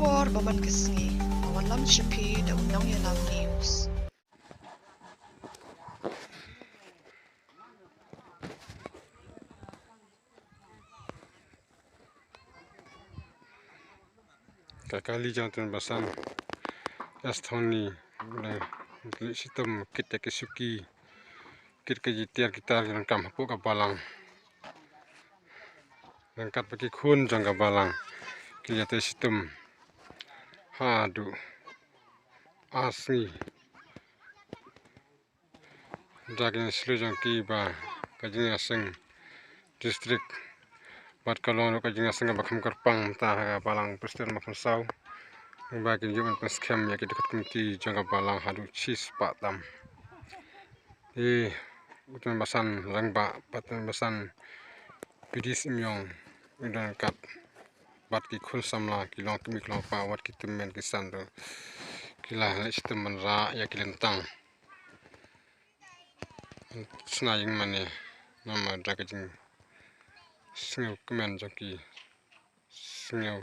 War Baman Kisngi, Awalam Shipi, the Unong Yalam News. Kakali jantan basan Asthoni sistem kita kesuki kita kejitiar kita rangkam hapuk ke Balang rangkat bagi kun jangka Balang kita sistem hadu asli jagin selu jangki ba jingïaseng District Phlangdiloiñ jingïaseng bakam kerpang tah Balang Presbyterian Mawphansaw bagi jualan peskem ya kita komiti jangka Balang hadu cheese patam utan basan langba patan basan pdiang udan kat bat ki khul samla kilong kimi kilong pa wat ki temen kisan do kila sistem manra ya kilentang snaying mane nama dragajing singaw kemen jaki singaw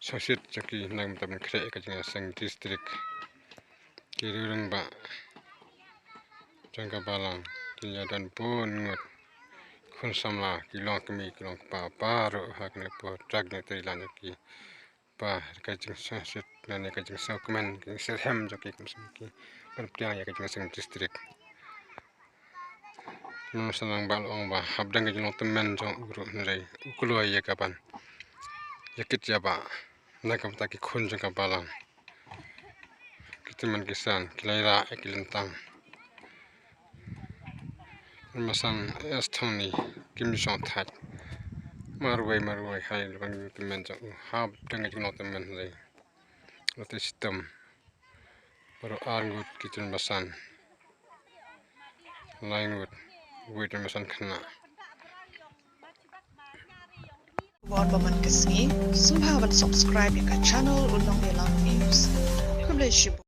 sosit jaki nang tamen Pynkhreh ka jingïaseng district kirurung ba jangka Balang kilya dan pun ngut khun samla kilong kimi kilong pa paru hakne po dragne trilan ki pa ka jing sosit nane ka jing saw kemen ki serhem jaki kun ki pdiang ya ka jingïaseng district sanang balong ba habdang jing temen jong uru nrai ukuloi ya kapan yakit jaba nakam taki khun jangka Balang kiteman kisan kilaira ekilentang masan Asthoni kimison thaj marwai hai bang temen jong habdang jing temen nrai lote sistem baru angut kitchen masan lainut wait masan khana War Baman Kisngi, somehow subscribe to channel Unong Yalam News. God bless you.